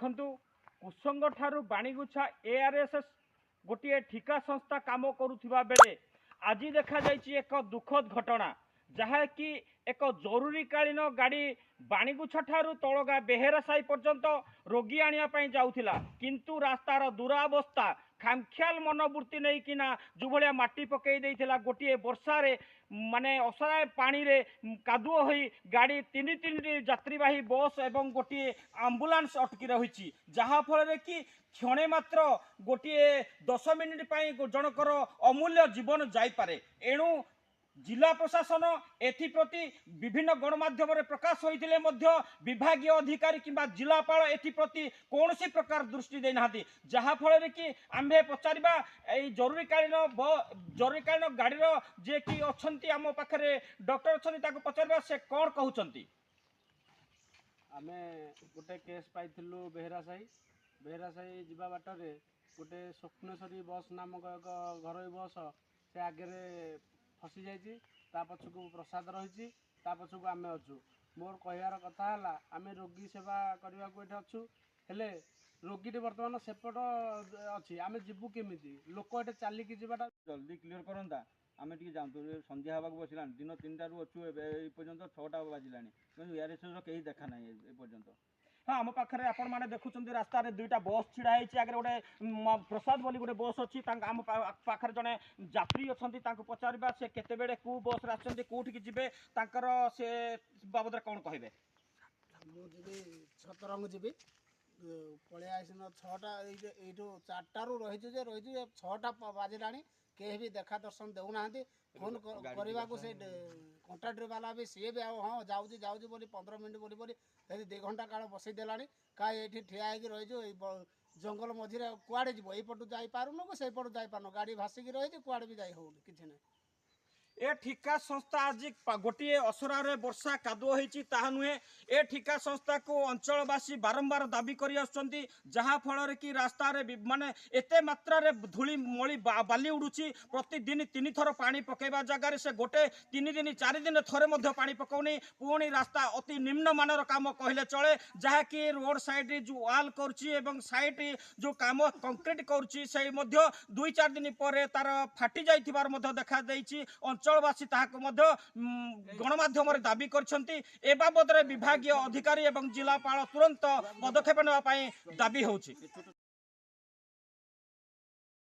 देखंतु कुसंग ठारू बाणीगुछा एआरएसएस गोटे ठिका संस्था काम करुवा बेले आज देखा जाइए एक दुखद घटना जहाँ कि एक जरूरीकालीन गाड़ी बाणीगुछा ठारू तलगा बेहेरा साई पर्यंत रोगी आने जाऊला किंतु रास्तार दुरावस्था खामख्याल मनोवृत्ति नहीं किना जो भाया माटी पकई देइथिला गोटे वर्षारे माने असराय पानी रे कादुओ होई गाड़ी तीन यात्रीवाही बस एवं गोटे आंबुलांस अटकी रही जहाँ फल कि क्षणे मात्र गोटे 10 मिनिट जनकर अमूल्य जीवन जाईपारे एणु जिला प्रशासन एप्रति विभिन्न गणमाध्यम प्रकाश होते विभागीय अधिकारी किंबा जिलापाल एप्रति कौन प्रकार दृष्टि देना जहाँफल कि आम्भे पचारा जरूरीकालीन गाड़ी जे कि अच्छा आम पाखे डॉक्टर अच्छा पचार से कौन कहते आम गोटे केस पाइलु बेहेरा साही जीवा बाटर गोटे स्वप्नेश्वरी बस नामक एक घर बस से आगे फसी जा पछक प्रसाद रही पछक आम अच्छू मोर कहार कथा है आम रोगी सेवा करने को ये अच्छू हेले रोगी बर्तमान सेपट अच्छी आम जीवु केमी लोक ये चलिकी जाटा जल्दी क्लीयर करता आम टे जानतु संध्या हाँ बसला दिन 3टारू अच्छू एपर्यंत 6टा बाजिला एआरएसएस कहीं देखा ना एपर्यंत। हाँ आम पाखे आपण मैंने देखुं रास्ता दुईटा बस छिड़ा आगे गोटे प्रसाद बोली गोटे बस अच्छी आम पाखे जड़े यात्री अच्छा पचारा से केते कौ बस आसते कौटिक जी से बाबद कौन कहे मुझे छतरंग जी पलि आसन 6टा यू 4टारू रही रही 6टा बाजिला कहीं भी देखा दर्शन देना फोन करने को से कंट्राक्टर वाला भी सी भी हाँ जाऊँगी जाऊँगी बोली 15 मिनट बोली 2 घंटा काल बसईदेला कहीं ये ठिया रही जंगल मझे कुआड़े जीव यपटू जापारुन से पटू जापार गाड़ी भासिकी रही कुआड़े भी जाई होनी किसी ना ए ठिका संस्था आज गोटे असरार वर्षा कादुओ होता नुहे ए ठिका संस्था को अंचलवासी बारंबार दाबी कर जहाँ फल कि रास्ता माने एते मात्रा धूली मली बाली उड़ुची प्रतिदिन 3 थर पानी पकेबा जगार से गोटे 3 दिन 4 दिन थरे पानी पकाउनी पुणी रास्ता अति निम्न मानर काम कहले चले जहाँकि रोड साइड जो वाल कर साइड जो काम कंक्रीट कर 2-4 दिन पर तार फाटी जाइथिबार देखा अंचलवासी गणमाध्यम दाबी कर बाबद विभागीय अधिकारी और जिलापाल तुरंत पदक्षेप नेबाई दाबी होछि।